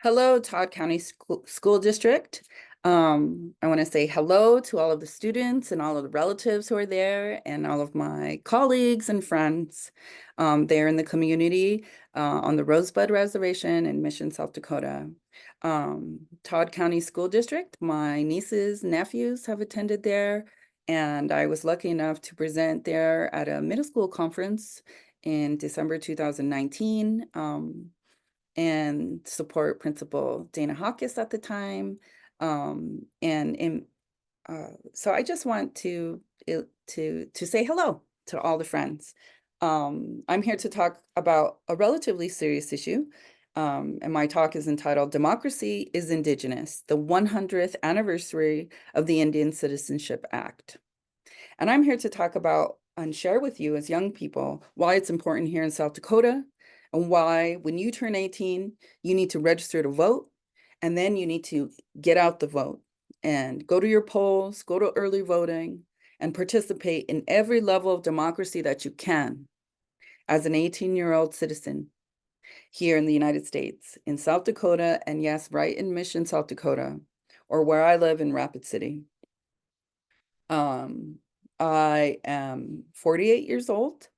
Hello, Todd County School District. I want to say hello to all of the students and all of the relatives who are there and all of my colleagues and friends there in the community on the Rosebud Reservation in Mission, South Dakota. Todd County School District, my nieces, nephews have attended there, and I was lucky enough to present there at a middle school conference in December 2019. And support Principal Dana Hawkes at the time. So I just want to say hello to all the friends. I'm here to talk about a relatively serious issue. And my talk is entitled Democracy is Indigenous, the 100th anniversary of the Indian Citizenship Act. And I'm here to talk about and share with you as young people why it's important here in South Dakota and why when you turn 18, you need to register to vote, and then you need to get out the vote and go to your polls, go to early voting, and participate in every level of democracy that you can as an 18-year-old citizen here in the United States, in South Dakota, and yes, right in Mission, South Dakota, or where I live in Rapid City. I am 48 years old.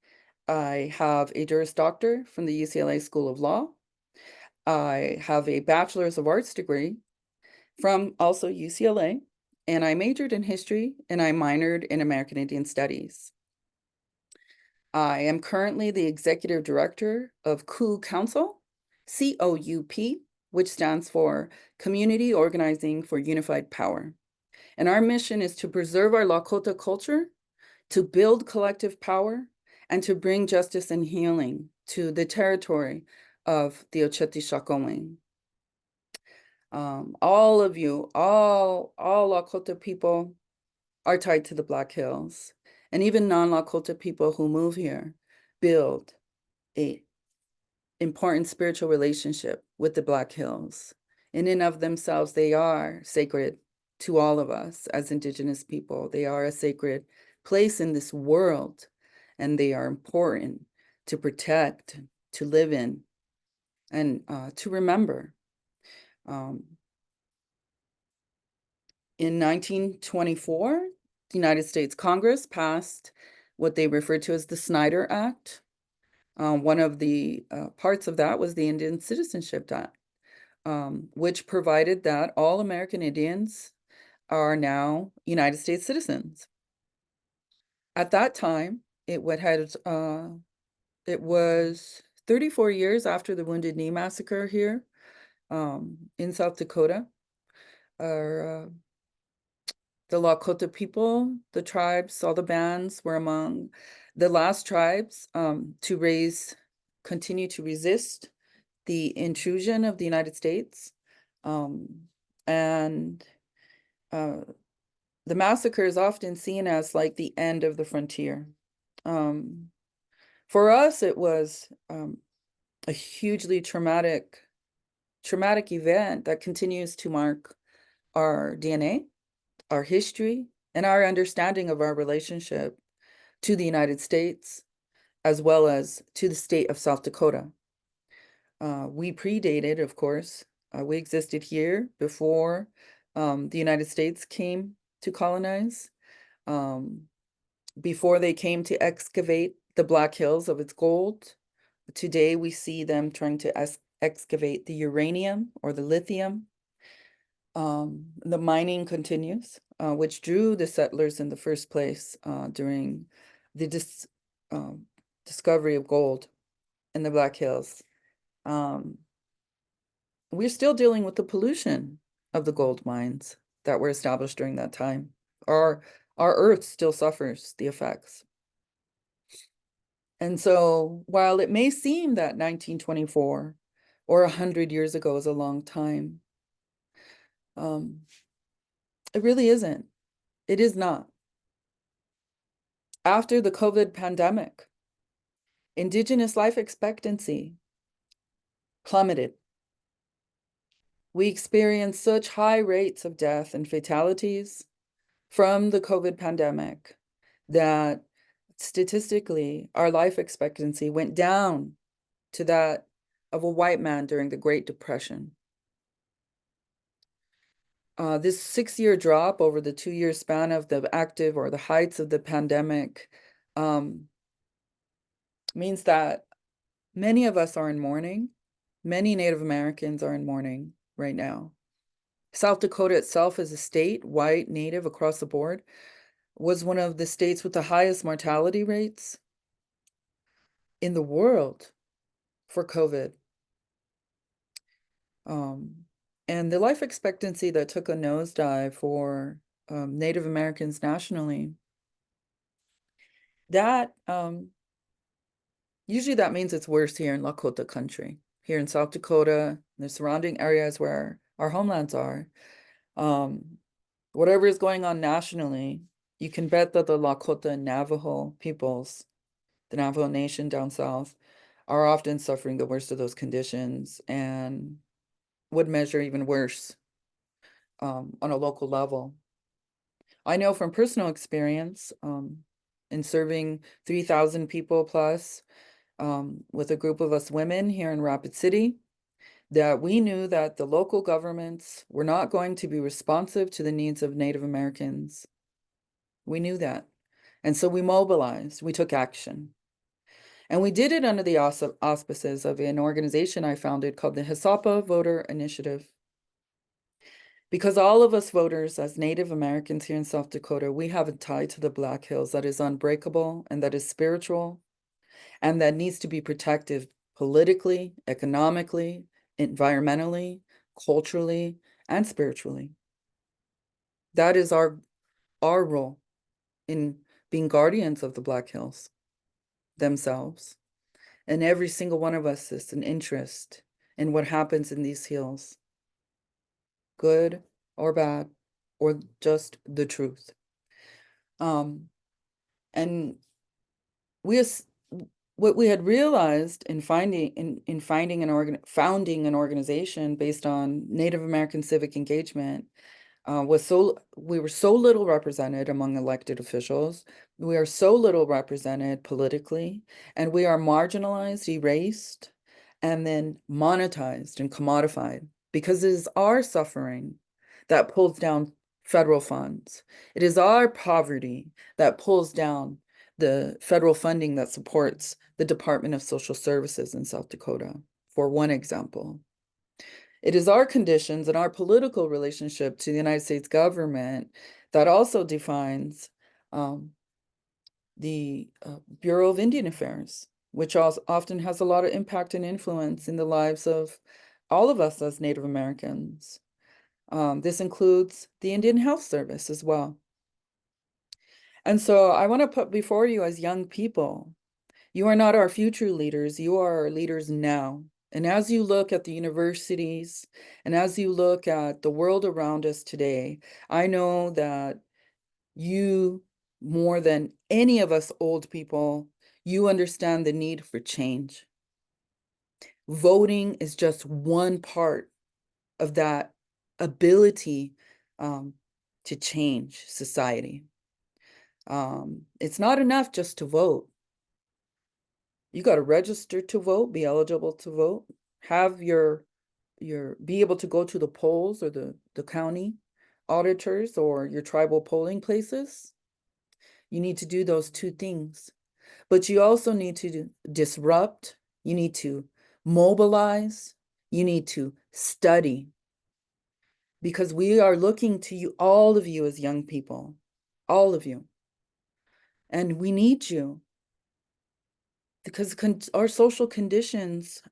I have a Juris Doctor from the UCLA School of Law. I have a Bachelor's of Arts degree from also UCLA, and I majored in history and I minored in American Indian Studies. I am currently the Executive Director of COUP Council, COUP, which stands for Community Organizing for Unified Power. And our mission is to preserve our Lakota culture, to build collective power, and to bring justice and healing to the territory of the Oceti Sakowin. All of you, all Lakota people are tied to the Black Hills. And even non-Lakota people who move here build a important spiritual relationship with the Black Hills. In and of themselves, they are sacred to all of us as Indigenous people. They are a sacred place in this world, and they are important to protect, to live in, and to remember. In 1924, the United States Congress passed what they referred to as the Snyder Act. One of the parts of that was the Indian Citizenship Act, which provided that all American Indians are now United States citizens. At that time, it was 34 years after the Wounded Knee Massacre here in South Dakota. The Lakota people, the tribes, all the bands were among the last tribes to continue to resist the intrusion of the United States. And the massacre is often seen as like the end of the frontier. For us, it was a hugely traumatic event that continues to mark our DNA, our history, and our understanding of our relationship to the United States, as well as to the state of South Dakota. We predated, of course. We existed here before the United States came to colonize, before they came to excavate the Black Hills of its gold. Today, we see them trying to excavate the uranium or the lithium. The mining continues, which drew the settlers in the first place during the discovery of gold in the Black Hills. We're still dealing with the pollution of the gold mines that were established during that time. Our earth still suffers the effects. And so while it may seem that 1924 or 100 years ago is a long time, it really isn't. It is not. After the COVID pandemic, Indigenous life expectancy plummeted. We experienced such high rates of death and fatalities from the COVID pandemic that statistically, our life expectancy went down to that of a white man during the Great Depression. This 6-year drop over the 2-year span of the active or the heights of the pandemic means that many of us are in mourning. Many Native Americans are in mourning right now. South Dakota itself as a state, white, Native across the board, was one of the states with the highest mortality rates in the world for COVID. And the life expectancy that took a nosedive for Native Americans nationally, that usually that means it's worse here in Lakota country, here in South Dakota, the surrounding areas where our homelands are. Whatever is going on nationally, you can bet that the Lakota and Navajo peoples, the Navajo Nation down south, are often suffering the worst of those conditions and would measure even worse on a local level. I know from personal experience in serving 3,000 people plus with a group of us women here in Rapid City, that we knew that the local governments were not going to be responsive to the needs of Native Americans. We knew that. And so we mobilized, we took action. And we did it under the auspices of an organization I founded called the HISAPA Voter Initiative. Because all of us voters as Native Americans here in South Dakota, we have a tie to the Black Hills that is unbreakable and that is spiritual and that needs to be protected politically, economically, environmentally, culturally, and spiritually. That is our role in being guardians of the Black Hills themselves. And every single one of us is an interest in what happens in these hills, good or bad, or just the truth. And what we had realized in founding an organization based on Native American civic engagement we were so little represented among elected officials. We are so little represented politically, and we are marginalized, erased, and then monetized and commodified because it is our suffering that pulls down federal funds. It is our poverty that pulls down the federal funding that supports the Department of Social Services in South Dakota, for one example. It is our conditions and our political relationship to the United States government that also defines the Bureau of Indian Affairs, which also often has a lot of impact and influence in the lives of all of us as Native Americans. This includes the Indian Health Service as well. And so I want to put before you as young people, you are not our future leaders, you are our leaders now. And as you look at the universities and as you look at the world around us today, I know that you, more than any of us old people, you understand the need for change. Voting is just one part of that ability to change society. It's not enough just to vote. You got to register to vote, be eligible to vote, have be able to go to the polls or the county auditors or your tribal polling places. You need to do those two things. But you also need to disrupt, you need to mobilize, you need to study. Because we are looking to you, all of you as young people, all of you. And we need you. Because our social conditions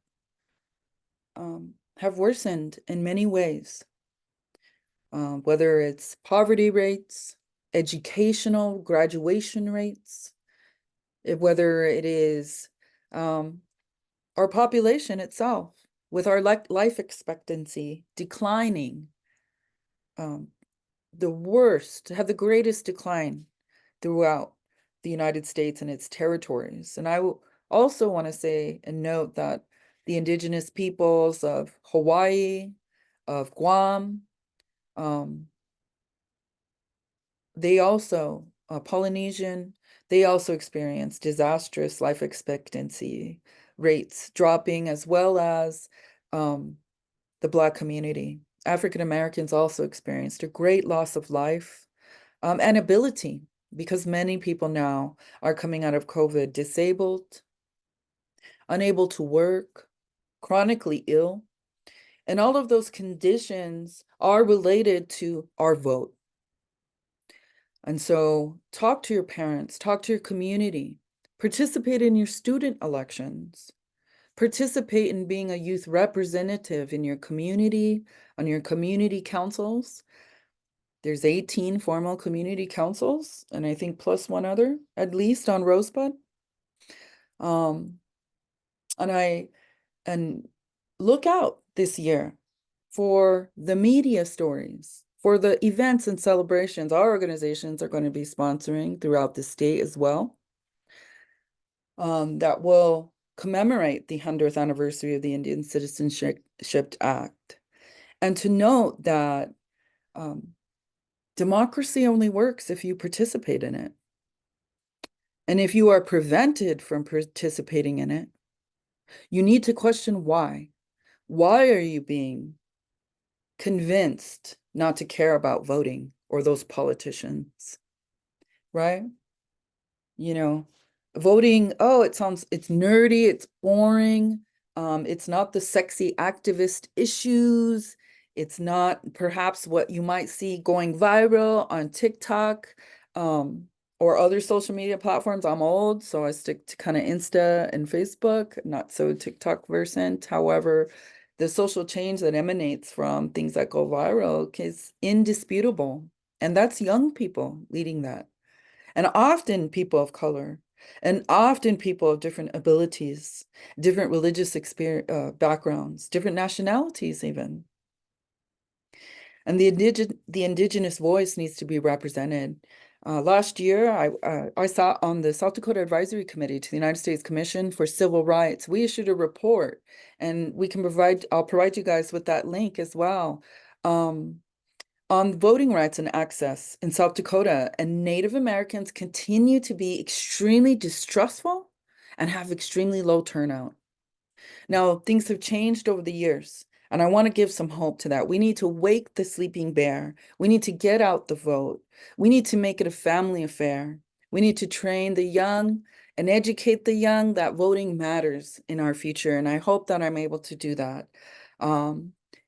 have worsened in many ways, whether it's poverty rates, educational graduation rates, whether it is our population itself, with our life expectancy declining, the worst, have the greatest decline throughout the United States and its territories. And I also want to say and note that the Indigenous peoples of Hawaii, of Guam, they also, Polynesian, they also experience disastrous life expectancy rates dropping, as well as the Black community African Americans also experienced a great loss of life and ability, because many people now are coming out of COVID disabled, unable to work, chronically ill. And all of those conditions are related to our vote. And so talk to your parents, talk to your community, participate in your student elections, participate in being a youth representative in your community, on your community councils. There's 18 formal community councils, and I think plus one other, at least on Rosebud. Um, and look out this year for the media stories, for the events and celebrations our organizations are going to be sponsoring throughout the state as well, that will commemorate the 100th anniversary of the Indian Citizenship Act. And to note that democracy only works if you participate in it. And if you are prevented from participating in it, you need to question why. Why are you being convinced not to care about voting or those politicians, right? You know, voting, oh, it's nerdy, it's boring. It's not the sexy activist issues. It's not perhaps what you might see going viral on TikTok, or other social media platforms. I'm old, so I stick to kind of Insta and Facebook, not so TikTok versant. However, the social change that emanates from things that go viral is indisputable. And that's young people leading that. And often people of color, and often people of different abilities, different religious backgrounds, different nationalities even. And the indigenous voice needs to be represented. Last year, I sat on the South Dakota Advisory Committee to the United States Commission for Civil Rights. We issued a report, and I'll provide you guys with that link as well, on voting rights and access in South Dakota. And Native Americans continue to be extremely distrustful and have extremely low turnout. Now, things have changed over the years, and I want to give some hope to that. We need to wake the sleeping bear. We need to get out the vote. We need to make it a family affair. We need to train the young and educate the young that voting matters in our future. And I hope that I'm able to do that.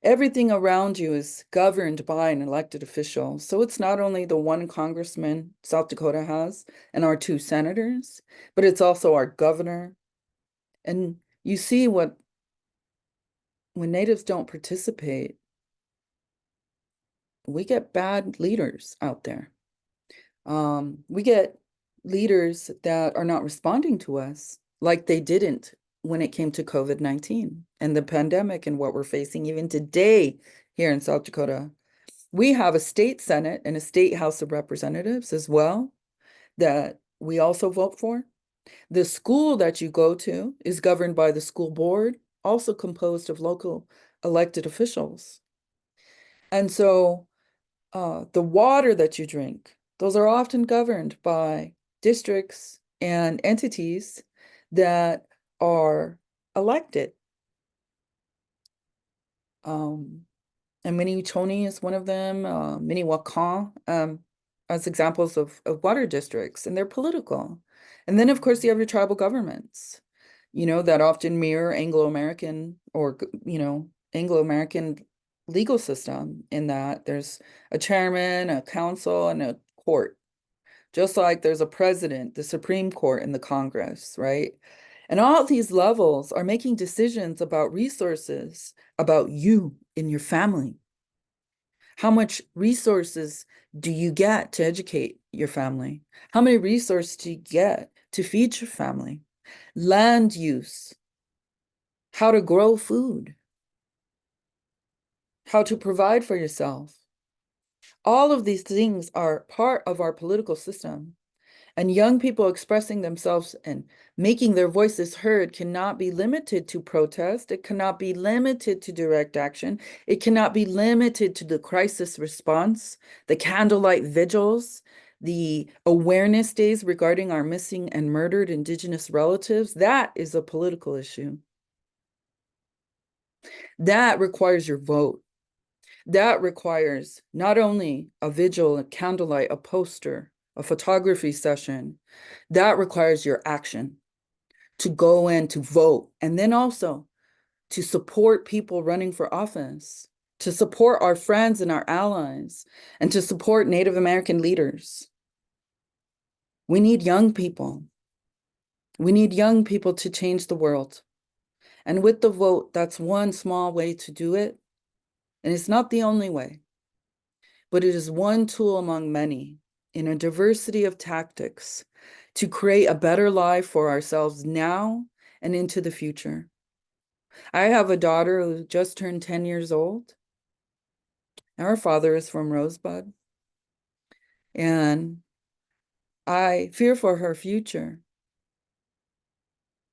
Everything around you is governed by an elected official. So it's not only the one congressman South Dakota has and our two senators, but it's also our governor. And you see when natives don't participate, we get bad leaders out there. We get leaders that are not responding to us like they didn't when it came to COVID-19 and the pandemic and what we're facing even today here in South Dakota. We have a state Senate and a state House of Representatives as well that we also vote for. The school that you go to is governed by the school board, also composed of local elected officials. And so the water that you drink, those are often governed by districts and entities that are elected. And Minnetonka is one of them, Minnewakan, as examples of water districts, and they're political. And then, of course, you have your tribal governments, that often mirror Anglo-American or, Anglo-American legal system, in that there's a chairman, a council, and a court. Just like there's a president, the Supreme Court, and the Congress, right? And all these levels are making decisions about resources, about you and your family. How much resources do you get to educate your family? How many resources do you get to feed your family? Land use, how to grow food, how to provide for yourself. All of these things are part of our political system. And young people expressing themselves and making their voices heard cannot be limited to protest. It cannot be limited to direct action. It cannot be limited to the crisis response, the candlelight vigils, the awareness days regarding our missing and murdered Indigenous relatives. That is a political issue. That requires your vote. That requires not only a vigil, a candlelight, a poster, a photography session, that requires your action to go in to vote, and then also to support people running for office, to support our friends and our allies, and to support Native American leaders. We need young people. We need young people to change the world. And with the vote, that's one small way to do it. And it's not the only way, but it is one tool among many in a diversity of tactics to create a better life for ourselves now and into the future. I have a daughter who just turned 10 years old. Her father is from Rosebud. And I fear for her future.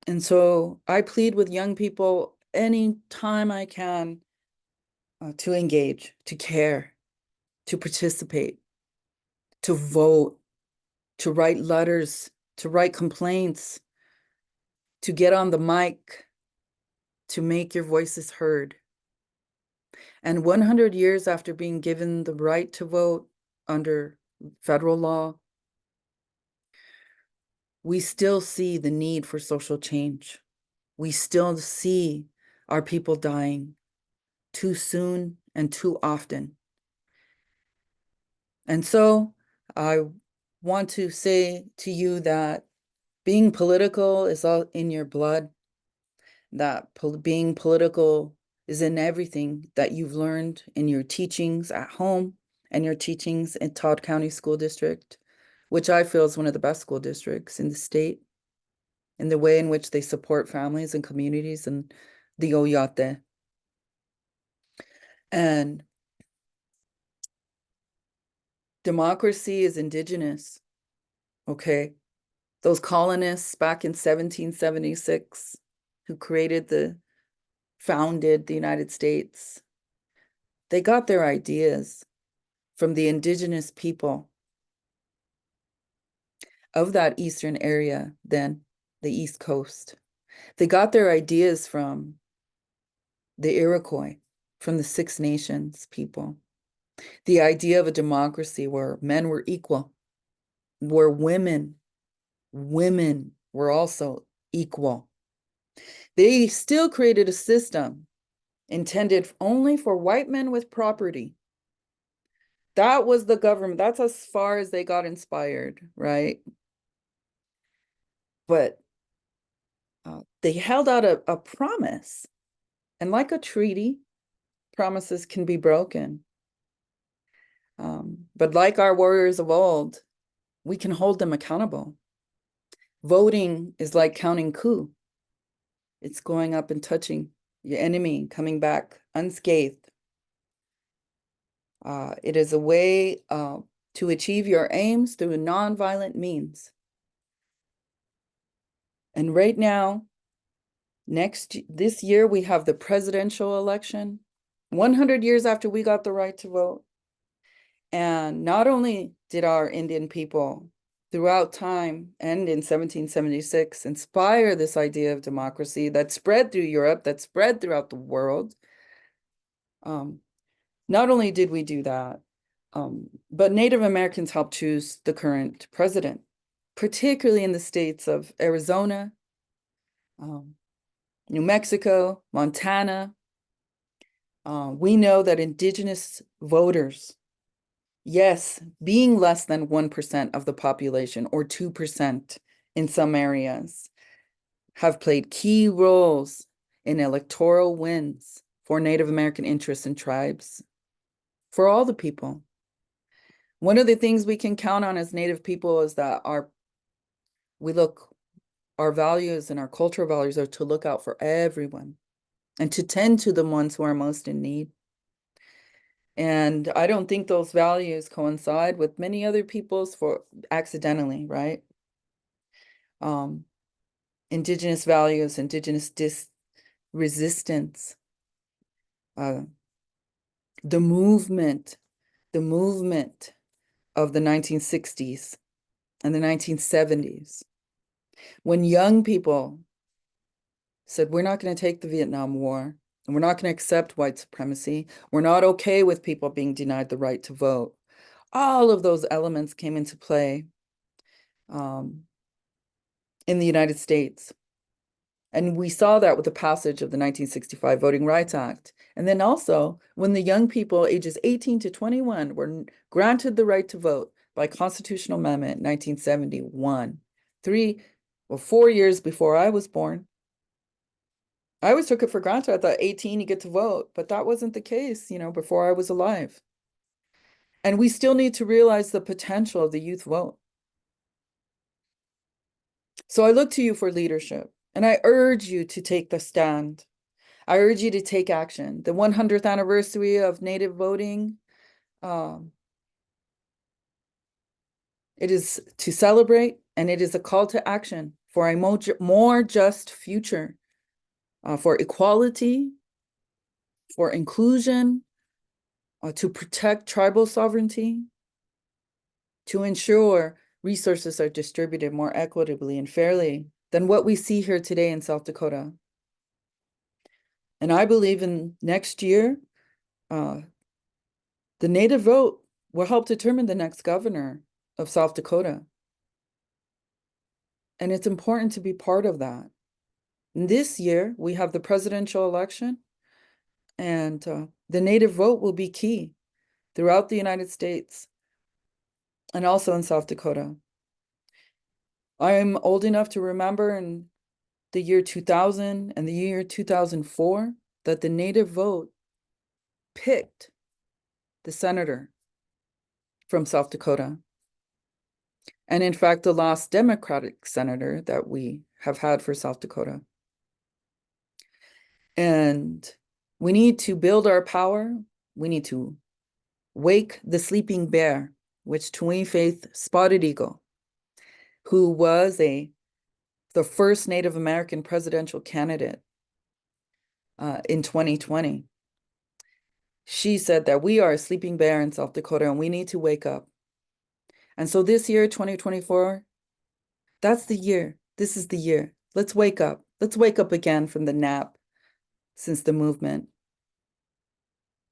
And so I plead with young people anytime I can to engage, to care, to participate, to vote, to write letters, to write complaints, to get on the mic, to make your voices heard. And 100 years after being given the right to vote under federal law, we still see the need for social change. We still see our people dying too soon and too often. And so I want to say to you that being political is all in your blood, that being political is in everything that you've learned in your teachings at home and your teachings in Todd County School District, which I feel is one of the best school districts in the state, in the way in which they support families and communities and the Oyate. And democracy is indigenous, okay? Those colonists back in 1776 who founded the United States, they got their ideas from the indigenous people of that eastern area then, the East Coast. They got their ideas from the Iroquois, from the Six Nations people. The idea of a democracy where men were equal, where women were also equal. They still created a system intended only for white men with property. That was the government. That's as far as they got inspired, right? But they held out a promise. And like a treaty, promises can be broken. But like our warriors of old, we can hold them accountable. Voting is like counting coup. It's going up and touching your enemy, coming back unscathed. It is a way to achieve your aims through nonviolent means. And right now, this year, we have the presidential election, 100 years after we got the right to vote. And not only did our Indian people throughout time and in 1776 inspire this idea of democracy that spread through Europe, that spread throughout the world, not only did we do that, but Native Americans helped choose the current president, particularly in the states of Arizona, New Mexico, Montana. We know that Indigenous voters, yes, being less than 1% of the population or 2% in some areas, have played key roles in electoral wins for Native American interests and tribes, for all the people. One of the things we can count on as Native people is that our values and our cultural values are to look out for everyone and to tend to the ones who are most in need. And I don't think those values coincide with many other people's for accidentally, right? Indigenous values, Indigenous resistance, the movement of the 1960s and the 1970s, when young people said, we're not going to take the Vietnam War. And we're not going to accept white supremacy. We're not okay with people being denied the right to vote. All of those elements came into play in the United States. And we saw that with the passage of the 1965 Voting Rights Act. And then also when the young people ages 18 to 21 were granted the right to vote by constitutional amendment in 1971, 4 years before I was born. I always took it for granted. I thought 18, you get to vote, but that wasn't the case, before I was alive. And we still need to realize the potential of the youth vote. So I look to you for leadership, and I urge you to take the stand. I urge you to take action. The 100th anniversary of Native voting, it is to celebrate, and it is a call to action for a more just future, for equality, for inclusion, to protect tribal sovereignty, to ensure resources are distributed more equitably and fairly than what we see here today in South Dakota. And I believe in next year, the Native vote will help determine the next governor of South Dakota. And it's important to be part of that. And this year, we have the presidential election, and the Native vote will be key throughout the United States and also in South Dakota. I am old enough to remember in the year 2000 and the year 2004 that the Native vote picked the senator from South Dakota. And in fact, the last Democratic senator that we have had for South Dakota. And we need to build our power. We need to wake the sleeping bear, which Tuwai Faith Spotted Eagle, who was the first Native American presidential candidate in 2020. She said that we are a sleeping bear in South Dakota and we need to wake up. And so this year, 2024, that's the year. This is the year. Let's wake up. Let's wake up again from the nap since the movement.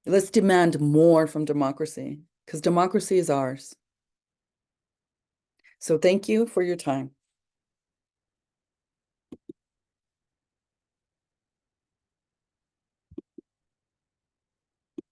Let's demand more from democracy, because democracy is ours. So thank you for your time.